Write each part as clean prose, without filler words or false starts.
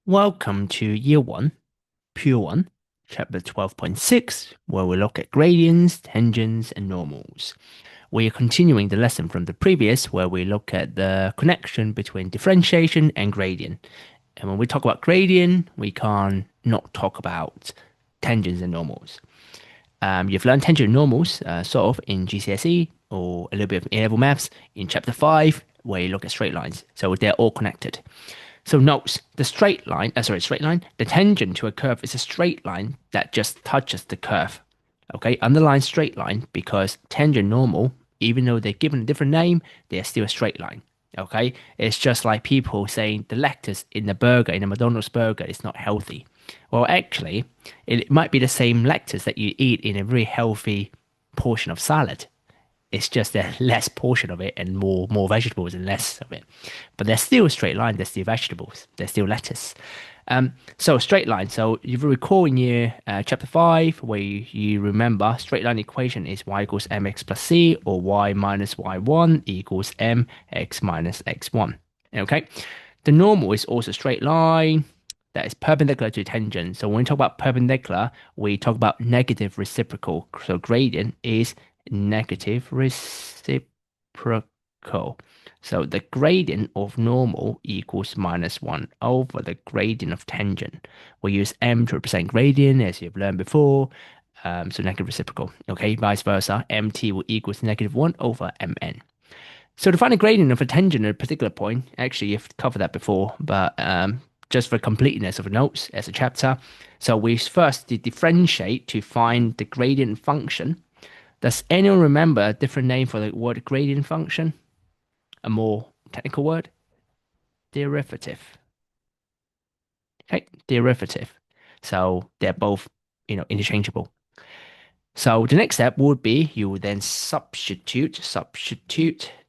Welcome to Year 1, Pure 1, Chapter 12.6, where we look at gradients, tangents, and normals. We are continuing the lesson from the previous, where we look at the connection between differentiation and gradient. And when we talk about gradient, we can't not talk about tangents and normals. You've learned tangent and normals, sort of, in GCSE or a little bit of A-level maths in Chapter 5, where you look at straight lines. So they're all connected. So notes the straight line, the tangent to a curve is a straight line that just touches the curve. Okay, underline straight line because tangent normal, even though they're given a different name, they're still a straight line. Okay, it's just like people saying the lettuce in the burger, in a McDonald's burger, is not healthy. Well, actually, it might be the same lettuce that you eat in a very healthy portion of salad. It's just a less portion of it and more vegetables and less of it. But they're still a straight line, they're still vegetables, they're still lettuce. So straight line. So if you recall in year chapter 5, where you remember straight line equation is y equals mx plus c or y minus y1 equals mx minus x1. Okay. The normal is also straight line that is perpendicular to tangent. So when we talk about perpendicular, we talk about negative reciprocal. So gradient is negative reciprocal. So the gradient of normal equals -1 over the gradient of tangent. We use m to represent gradient, as you've learned before. So negative reciprocal. Okay, vice versa. mt will equals -1 over mn. So to find a gradient of a tangent at a particular point, actually you've covered that before, but just for completeness of the notes as a chapter. So we first differentiate to find the gradient function. Does anyone remember a different name for the word gradient function? A more technical word? Derivative. Okay, derivative. So they're both, interchangeable. So the next step would be you would then substitute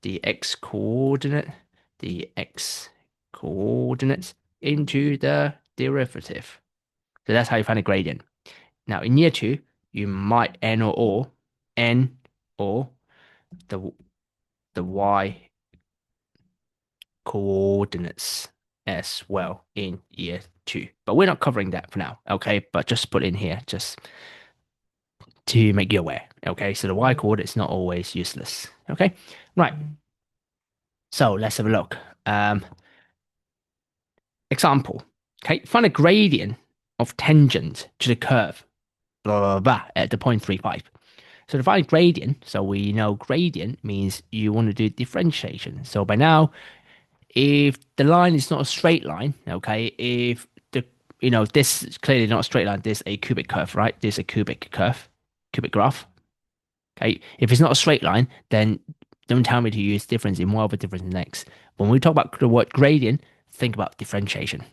the x coordinates into the derivative. So that's how you find a gradient. Now in year 2, you might n or the y coordinates as well in year 2. But we're not covering that for now, okay? But just put in here just to make you aware, okay? So the y coordinate is not always useless, okay? Right. So let's have a look. Example, okay? Find a gradient of tangent to the curve, blah, blah, blah, at the point 3, 5. So to find gradient, so we know gradient means you want to do differentiation. So by now, if the line is not a straight line, okay, if this is clearly not a straight line, there's a cubic curve, right? There's a cubic curve, cubic graph. Okay, if it's not a straight line, then don't tell me to use difference in y over difference in x. When we talk about the word gradient, think about differentiation.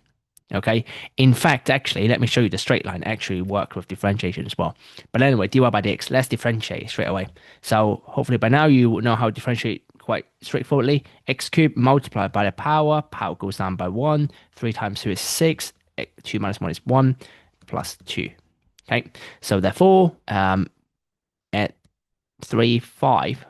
Okay, in fact, actually, let me show you the straight line actually work with differentiation as well. But anyway, dy by dx, let's differentiate straight away. So hopefully by now you know how to differentiate quite straightforwardly. X cubed multiplied by the power goes down by 1, 3 times 2 is 6, 2 minus 1 is 1, plus 2. Okay, so therefore, at 3, 5,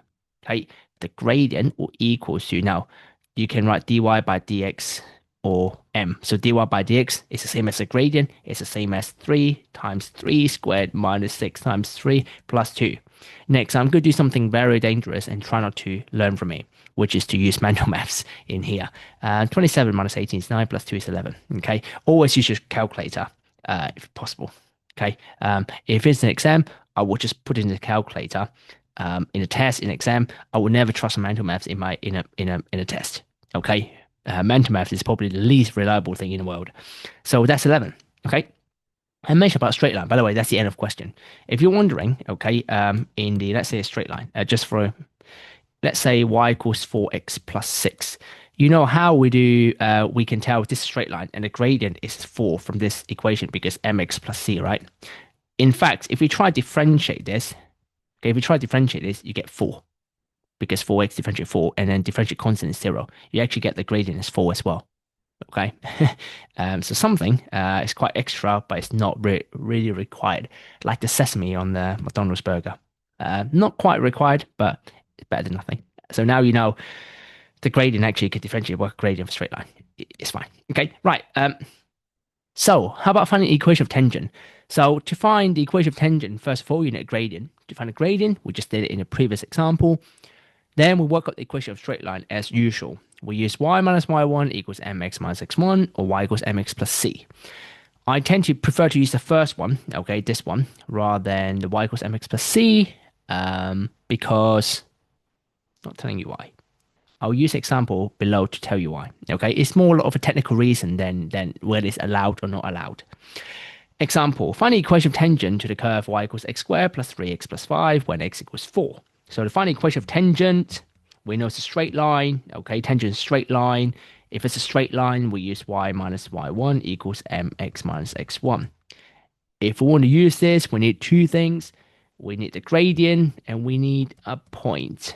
okay, the gradient will equal to, now you can write dy by dx or m. So dy by dx is the same as the gradient. It's the same as 3 times 3 squared minus 6 times 3 plus 2. Next, I'm going to do something very dangerous and try not to learn from me, which is to use manual maths in here. 27 minus 18 is 9 plus 2 is 11. Okay, always use your calculator if possible. Okay, if it's an exam, I will just put it in the calculator. In a test, in exam, I will never trust manual maths in a test. Okay, mental math is probably the least reliable thing in the world. So that's 11. Okay. I mentioned about straight line. By the way, that's the end of question. If you're wondering, okay, in the, let's say a straight line, just for, let's say y equals 4x plus 6. You know how we can tell this straight line and the gradient is 4 from this equation because mx plus c, right? In fact, if we try to differentiate this, okay, if we try to differentiate this, you get 4 because 4x differentiate 4 and then differentiate constant is 0. You actually get the gradient is 4 as well. Okay. So something is quite extra, but it's not really required, like the sesame on the McDonald's burger. Not quite required, but it's better than nothing. So now you know the gradient actually could differentiate work gradient of a straight line. It's fine. Okay, right. So, how about finding the equation of tangent? So, to find the equation of tangent, first of all, you need a gradient. To find a gradient, we just did it in a previous example. Then we work out the equation of straight line as usual. We use y minus y1 equals mx minus x1, or y equals mx plus c. I tend to prefer to use the first one, okay, this one, rather than the y equals mx plus c, because, not telling you why. I'll use example below to tell you why. Okay, it's more of a technical reason than whether it's allowed or not allowed. Example, find the equation of tangent to the curve y equals x squared plus 3x plus 5 when x equals 4. So to find the equation of tangent, we know it's a straight line. Okay, tangent is a straight line. If it's a straight line, we use y minus y1 equals mx minus x1. If we want to use this, we need two things. We need the gradient and we need a point.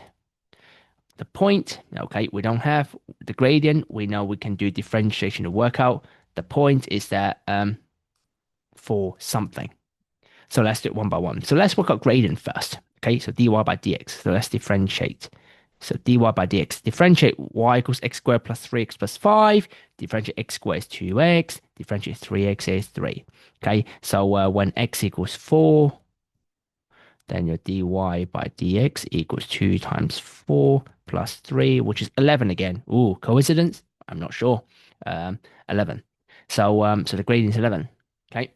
The point, okay, we don't have the gradient. We know we can do differentiation to work out. The point is that for something. So let's do it one by one. So let's work out gradient first. Okay, so dy by dx. So let's differentiate. So dy by dx. Differentiate y equals x squared plus 3x plus 5. Differentiate x squared is 2x. Differentiate 3x is 3. Okay, so when x equals 4, then your dy by dx equals 2 times 4 plus 3, which is 11 again. Ooh, coincidence? I'm not sure. 11. So the gradient is 11. Okay.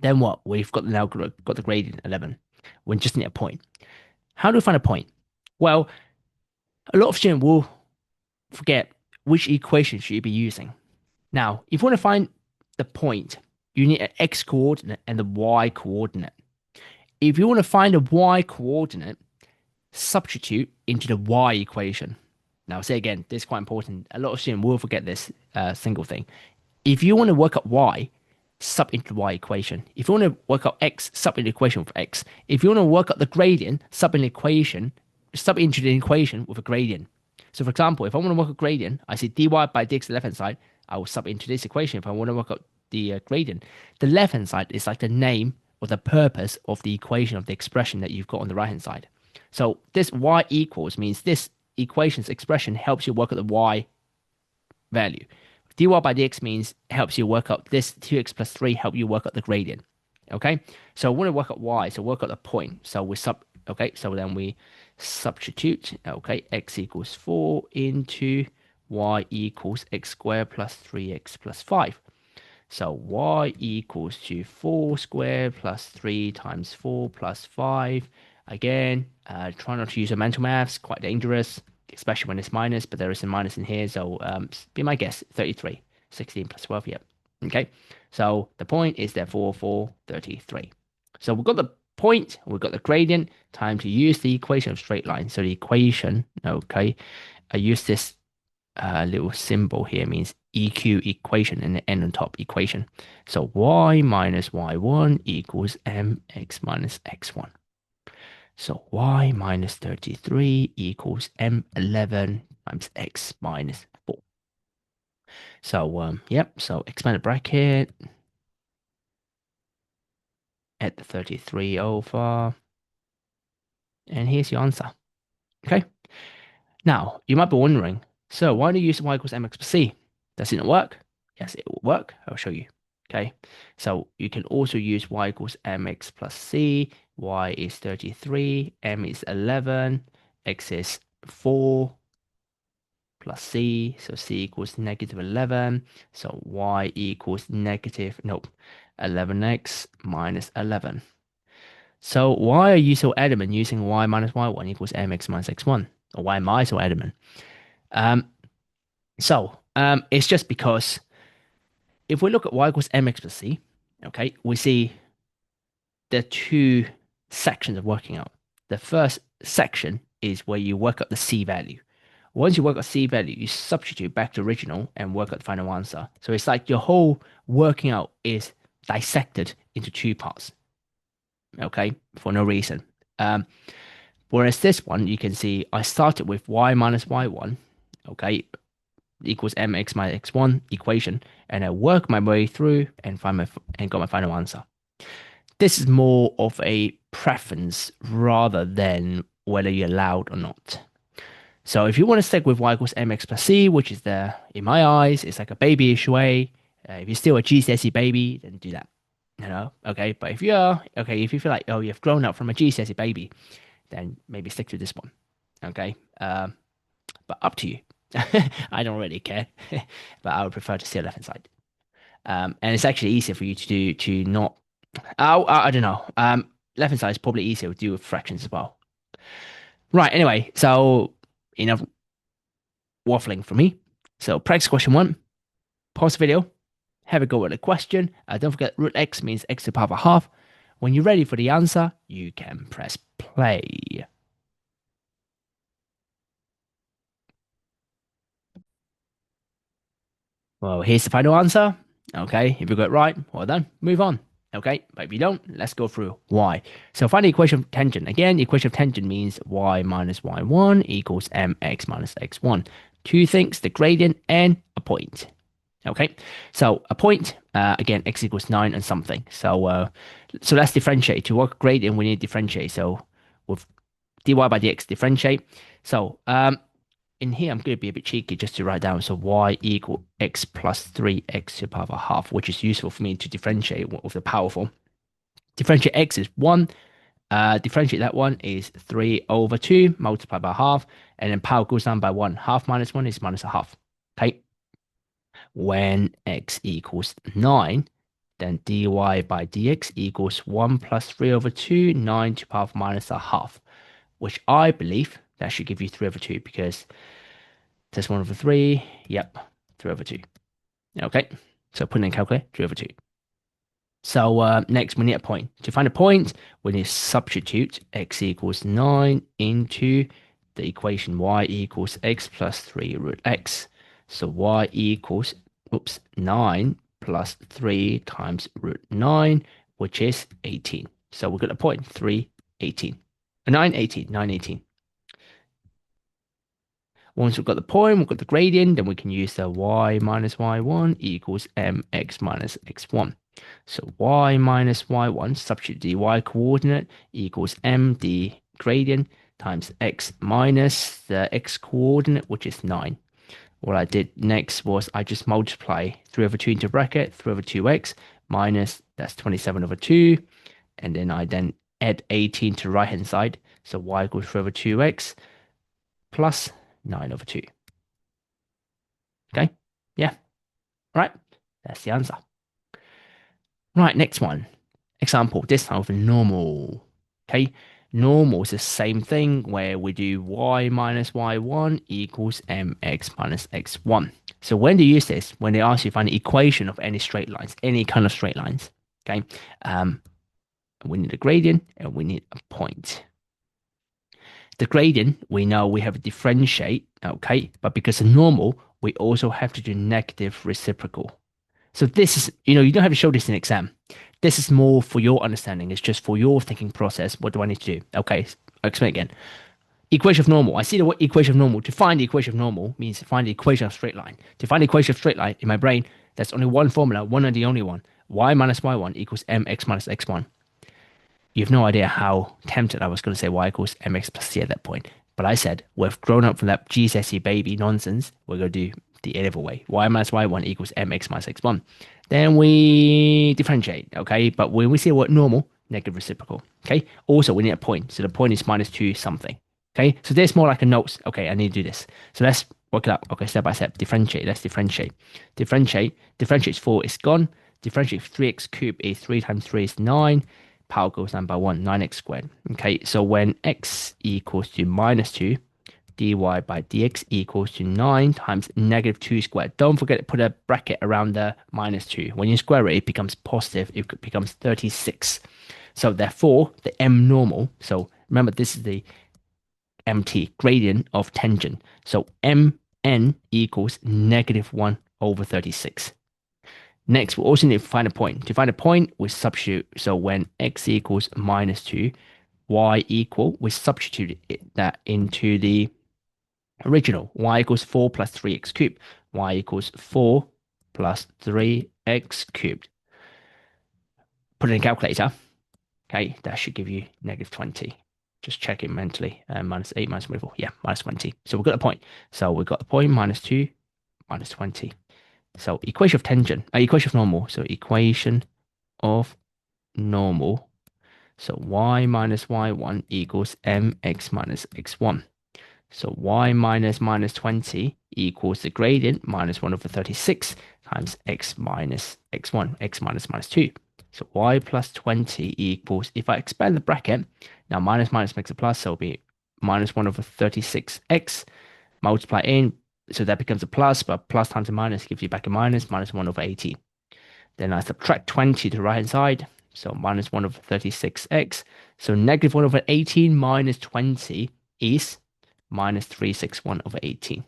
Then what? We've got the gradient 11. We just need a point. How do we find a point? Well, a lot of students will forget which equation should you be using. Now, if you want to find the point, you need an x coordinate and the y coordinate. If you want to find a y coordinate, substitute into the y equation. Now, say again, this is quite important. A lot of students will forget this single thing. If you want to work out y, sub into the y equation. If you want to work out x, sub into the equation with x. If you want to work out the gradient, sub into the equation with a gradient. So, for example, if I want to work out gradient, I see dy by dx left hand side. I will sub into this equation. If I want to work out the gradient, the left hand side is like the name or the purpose of the equation of the expression that you've got on the right hand side. So this y equals means this equation's expression helps you work out the y value. Dy by dx means helps you work out this 2x plus 3 help you work out the gradient. Okay, so we want to work out y, so work out the point. So then we substitute. Okay, x equals 4 into y equals x squared plus 3x plus 5. So y equals to 4 squared plus 3 times 4 plus 5. Again, try not to use a mental maths, quite dangerous, especially when it's minus, but there is a minus in here. So be my guess, 33. 16 plus 12, yep. Okay, so the point is therefore 433. So we've got the point, we've got the gradient, time to use the equation of straight line. So the equation, okay, I use this little symbol here, means EQ equation and the n on top equation. So y minus y1 equals mx minus x1. So y minus 33 equals m11 times x minus 4. So yep, so expanded bracket, add the 33 over, and here's your answer. Okay. Now, you might be wondering, so why do you use y equals mx plus c? Does it not work? Yes, it will work. I'll show you. Okay. So you can also use y equals mx plus c. Y is 33, m is 11, x is 4 plus c. So c equals negative 11. So y equals negative, nope, 11x minus 11. So why are you so adamant using y minus y1 equals mx minus x1? Or why am I so adamant? It's just because if we look at y equals mx plus c, okay, we see there are two sections of working out. The first section is where you work out the c value. Once you work out c value, you substitute back to original and work out the final answer. So it's like your whole working out is dissected into two parts, okay, for no reason. Whereas this one, you can see I started with y minus y1, okay, equals mx minus x1 equation, and I work my way through and got my final answer. This is more of a preference rather than whether you're allowed or not. So if you want to stick with y equals mx plus c, which is in my eyes, it's like a babyish way, If you're still a GCSE baby, then do that. Okay. But if you're okay, if you feel like you've grown up from a GCSE baby, then maybe stick to this one. Okay. But up to you. I don't really care, but I would prefer to see a left hand side. And it's actually easier for you to not. I don't know. Left hand side is probably easier to do with fractions as well. Right. Anyway, so enough waffling for me. So practice question one. Pause the video. Have a go at the question. Don't forget root x means x to the power of a half. When you're ready for the answer, you can press play. Well, here's the final answer. Okay, if you got it right, well done. Move on. Okay, but if you don't, let's go through why. So find the equation of tangent. Again, the equation of tangent means y minus y1 equals mx minus x1. Two things, the gradient and a point. Okay, so a point, again, x equals 9 and something. So let's differentiate. To work gradient, we need to differentiate. So with dy by dx, differentiate. So in here, I'm going to be a bit cheeky just to write down. So y equal x plus 3x to the power of a half, which is useful for me to differentiate with the powerful. Differentiate x is 1. Differentiate that one is 3 over 2 multiplied by half. And then power goes down by 1. Half minus 1 is minus a half. Okay. When x equals 9, then dy by dx equals 1 plus 3 over 2, 9 to the power of minus a half, which I believe that should give you 3 over 2 because there's 1 over 3. Yep, 3 over 2. Okay, so put in calculator, 3 over 2. So next, we need a point. To find a point, we need to substitute x equals 9 into the equation y equals x plus 3 root x. So y equals, 9 plus 3 times root 9, which is 18. So we've got a point, 3, 18. 9, 18, 9, 18. Once we've got the point, we've got the gradient, then we can use the y minus y1 equals mx minus x1. So y minus y1, substitute the y coordinate equals md gradient times x minus the x coordinate, which is 9. What I did next was I just multiply 3 over 2 into bracket, 3 over 2x minus, that's 27 over 2. And then I add 18 to the right hand side. So y equals 3 over 2x plus 9 over 2. Okay, yeah, right, that's the answer. Right, next one. Example, this time with normal. Okay, normal is the same thing where we do y minus y1 equals mx minus x1. So when do you use this? When they ask you to find the equation of any straight lines, any kind of straight lines. Okay, we need a gradient and we need a point. The gradient, we know we have to differentiate, okay? But because of normal, we also have to do negative reciprocal. So this is, you don't have to show this in exam. This is more for your understanding. It's just for your thinking process. What do I need to do? Okay, I'll explain again. Equation of normal. I see the word equation of normal. To find the equation of normal means to find the equation of straight line. To find the equation of straight line, in my brain, there's only one formula, one and the only one. Y minus y1 equals mx minus x1. You have no idea how tempted I was going to say y equals mx plus c at that point. But I said, we've grown up from that GCSE baby nonsense. We're going to do the other way. Y minus y1 equals mx minus x1. Then we differentiate, okay? But when we see what normal, negative reciprocal, okay? Also, we need a point. So the point is minus 2 something, okay? So there's more like a note. Okay, I need to do this. So let's work it out. Okay, step by step. Differentiate. Let's differentiate. Differentiate 4 is gone. Differentiate 3x cubed is 3 times 3 is 9. Power goes down by 1, 9x squared. Okay, so when x equals to minus 2, dy by dx equals to 9 times negative 2 squared. Don't forget to put a bracket around the minus 2. When you square it, it becomes positive. It becomes 36. So therefore, the m normal, so remember this is the mt, gradient of tangent. So mn equals negative 1 over 36. Next, we also need to find a point. To find a point, we substitute. So when x equals minus 2, y equal, we substitute that into the original. Y equals 4 plus 3x cubed. Y equals 4 plus 3x cubed. Put it in a calculator. Okay, that should give you negative 20. Just check it mentally. Minus 8 minus 24. Yeah, minus 20. So we've got a point. So we've got the point minus 2 minus 20. So equation of tangent, equation of normal. So equation of normal. So y minus y1 equals mx minus x1. So y minus minus 20 equals the gradient minus 1 over 36 times x minus x1, x minus minus 2. So y plus 20 equals, if I expand the bracket, now minus minus makes a plus, so it'll be minus 1 over 36x, multiply in, so that becomes a plus, but plus times a minus gives you back a minus, minus 1 over 18. Then I subtract 20 to the right hand side, so minus 1 over 36x. So negative 1 over 18 minus 20 is minus 361 over 18.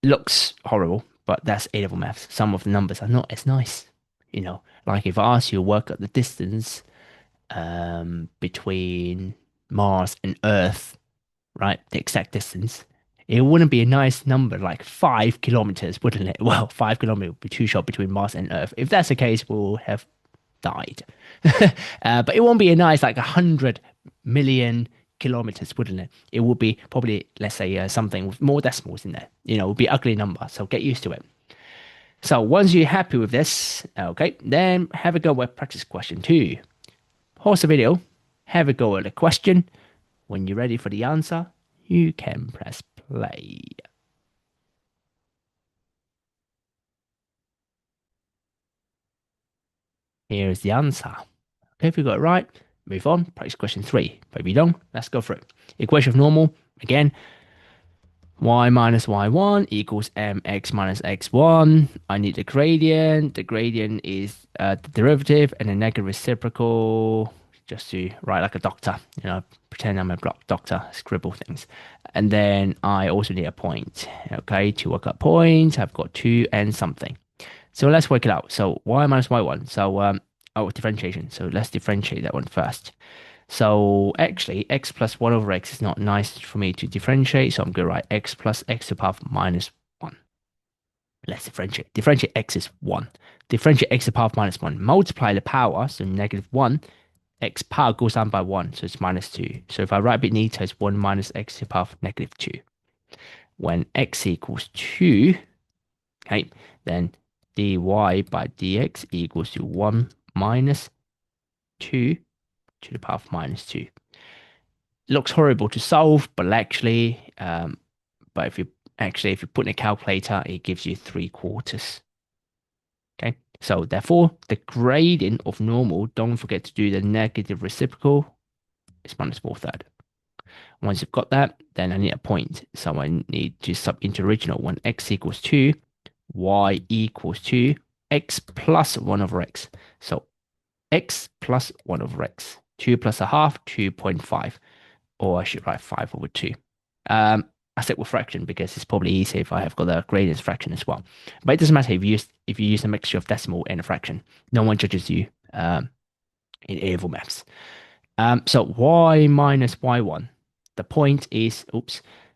Looks horrible, but that's A-level maths. Some of the numbers are not as nice. You know, like if I ask you to work out the distance between Mars and Earth, right? The exact distance. It wouldn't be a nice number, like 5 kilometers, wouldn't it? Well, 5 kilometers would be too short between Mars and Earth. If that's the case, we'll have died. But it won't be a nice, like 100 million kilometers, wouldn't it? It would be probably, let's say, something with more decimals in there. You know, it would be ugly number. So get used to it. So once you're happy with this, okay, then have a go at practice question 2. Pause the video, have a go at the question. When you're ready for the answer, you can press play. Here's the answer. Okay, if you got it right, move on. Practice question 3. But if you don't, let's go through it. Equation of normal, again, y minus y1 equals mx minus x1. I need the gradient. The gradient is the derivative and the negative reciprocal, just to write like a doctor, you know, pretend I'm a doctor, scribble things. And then I also need a point. Okay, to work out points, I've got 2 and something. So let's work it out. So y minus y1. So differentiation. So let's differentiate that one first. So actually, x plus 1 over x is not nice for me to differentiate. So I'm going to write x plus x to the power of minus 1. Let's differentiate. Differentiate x is 1. Differentiate x to the power of minus 1. Multiply the power, so negative 1. X power goes down by 1, so it's minus 2. So if I write beneath, it's 1 minus x to the power of negative 2. When x equals 2, okay, then dy by dx equals to 1 minus 2 to the power of minus 2. Looks horrible to solve, but actually, if you put in a calculator, it gives you 3/4. Okay, so therefore, the gradient of normal, don't forget to do the negative reciprocal, is minus 1/3. Once you've got that, then I need a point. So I need to sub into original when x equals 2, y equals 2, x plus 1 over x. So x plus 1 over x. 2 plus a half, 2.5. Or I should write 5 over 2. I stick with fraction because it's probably easier if I have got the gradient fraction as well. But it doesn't matter if you use a mixture of decimal and a fraction. No one judges you in A-level maths. So y minus y1. The point is,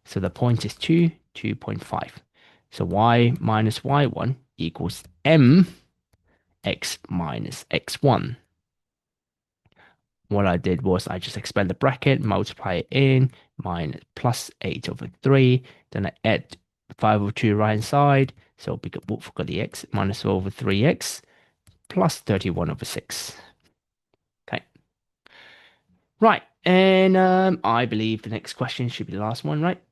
so the point is 2, 2.5. So y minus y1 equals m x minus x1. What I did was I just expand the bracket, multiply it in, minus plus 8 over 3. Then I add 5 over 2 right hand side. So we got the x minus over 3x plus 31 over 6. Okay. Right. And I believe the next question should be the last one, right?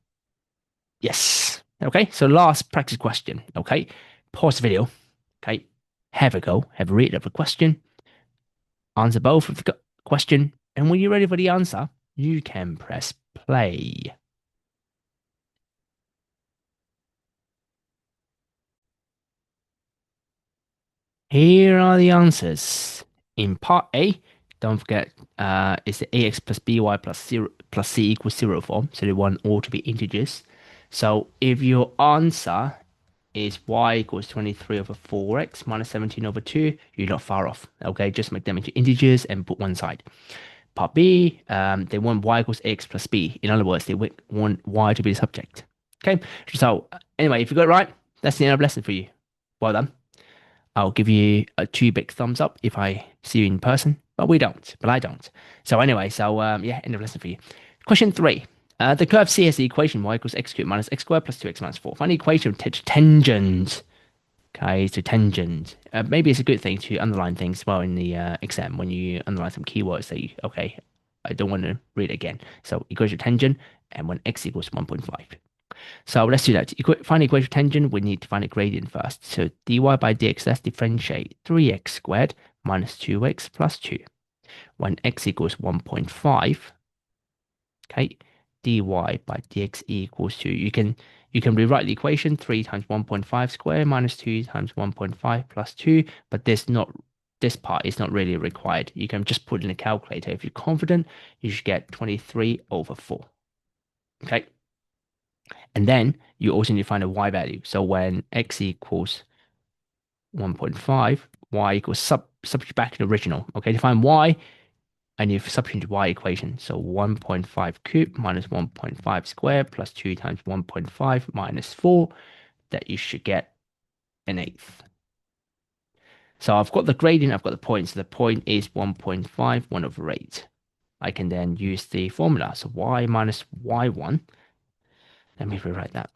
Yes. Okay. So last practice question. Okay. Pause the video. Okay. Have a go. Have a read of the question. Answer both of the question. And when you're ready for the answer, you can press play. Here are the answers. In part A, don't forget, it's the ax plus by plus 0 plus c equals 0 form. So they want all to be integers. So if your answer is y equals 23 over 4x minus 17 over 2, you're not far off. Okay, just make them into integers and put one side. Part B, they want y equals x plus b. In other words, they want y to be the subject. Okay, so anyway, if you got it right, that's the end of the lesson for you. Well done. I'll give you a 2 big thumbs up if I see you in person, but I don't. So anyway, yeah, end of lesson for you. Question 3. The curve C has the equation y equals x cubed minus x squared plus 2x minus 4. Find the equation of tangent. Okay, so tangent. Maybe it's a good thing to underline things well in the exam when you underline some keywords that you, okay, I don't want to read it again. So equation of tangent and when x equals 1.5. So let's do that. Find the equation of tangent, we need to find a gradient first. So dy by dx, let's differentiate 3x squared minus 2x plus 2. When x equals 1.5, okay, dy by dx equals 2. You can rewrite the equation 3 times 1.5 squared minus 2 times 1.5 plus 2, but this part is not really required. You can just put in a calculator. If you're confident, you should get 23 over 4. Okay. And then you also need to find a y value. So when x equals 1.5, y equals substitute back to the original. Okay, to find y, I need to substitute y equation. So 1.5 cubed minus 1.5 squared plus 2 times 1.5 minus 4, that you should get an eighth. So I've got the gradient, I've got the point. So the point is 1.5, 1 over 8. I can then use the formula. So y minus y1, let me rewrite that,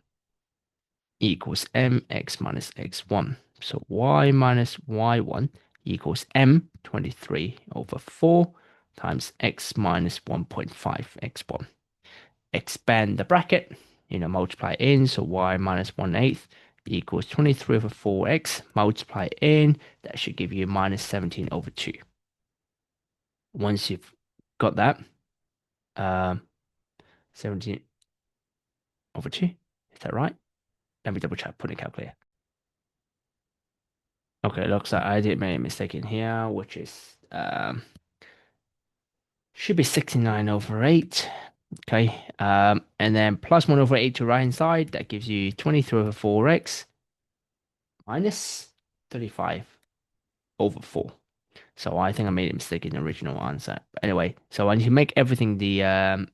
equals mx minus x1. So y minus y1 equals m 23 over 4 times x minus 1.5 x1. Expand the bracket, multiply in. So y minus 1/8 equals 23 over 4x. Multiply in. That should give you minus 17 over 2. Once you've got that, 17 over 2. Is that right? Let me double check. Put in a calculator. Okay, looks like I did make a mistake in here, which is should be 69 over 8. Okay, and then plus 1 over 8 to right hand side, that gives you 23 over 4x minus 35 over 4. So I think I made a mistake in the original answer. But anyway, so I need to make everything an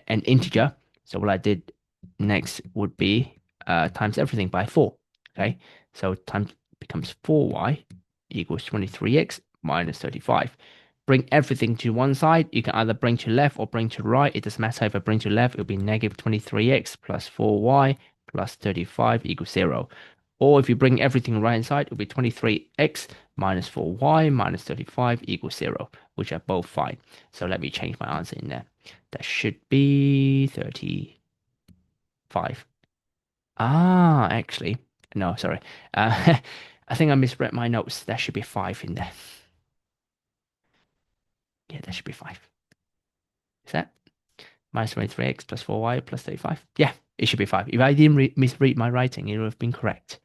integer. So what I did next would be times everything by 4. Okay, so times becomes 4y equals 23x minus 35. Bring everything to one side. You can either bring to left or bring to right. It doesn't matter. If I bring to left, it'll be negative 23x plus 4y plus 35 equals 0. Or if you bring everything right hand side, it'll be 23x minus 4y minus 35 equals 0, which are both fine. So let me change my answer in there. That should be 35. Ah, actually, no, sorry. I think I misread my notes. That should be 5 in there. Yeah, that should be 5. Is that? Minus 23x plus 4y plus 35. Yeah, it should be 5. If I didn't misread my writing, it would have been correct.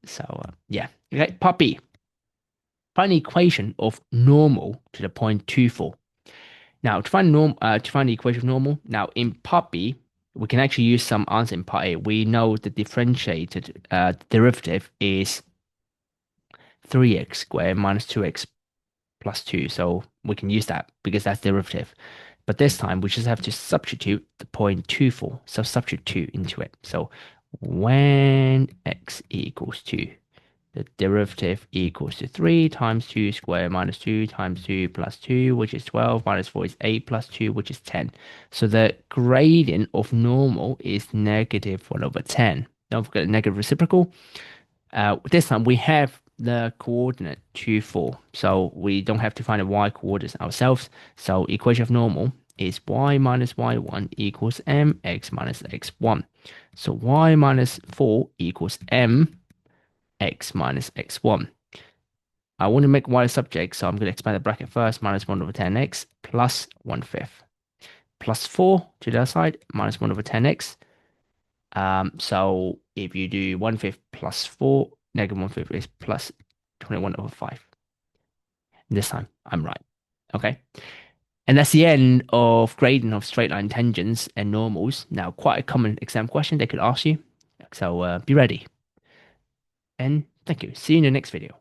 So, yeah. Okay, part B. Find the equation of normal to the point 24. Now, to find the equation of normal, now in part B, we can actually use some answer in part A. We know the differentiated derivative is 3x squared minus 2x plus 2. So we can use that because that's derivative. But this time we just have to substitute the point 24. So substitute 2 into it. So when x equals 2, the derivative equals to 3 times 2 squared minus 2 times 2 plus 2, which is 12, minus 4 is 8 plus 2, which is 10. So the gradient of normal is negative 1 over 10. Don't forget the negative reciprocal. This time we have the coordinate 2, 4. So we don't have to find the y coordinates ourselves. So equation of normal is y minus y1 equals mx minus x1. So y minus 4 equals m x minus x1. I want to make y a subject, so I'm going to expand the bracket first, minus 1 over 10x plus 1/5. Plus 4 to the other side, minus 1 over 10x. So if you do 1/5 plus 4, negative 1/5 is plus 21 over 5. This time, I'm right. Okay. And that's the end of grading of straight line tangents and normals. Now, quite a common exam question they could ask you. So be ready. And thank you. See you in the next video.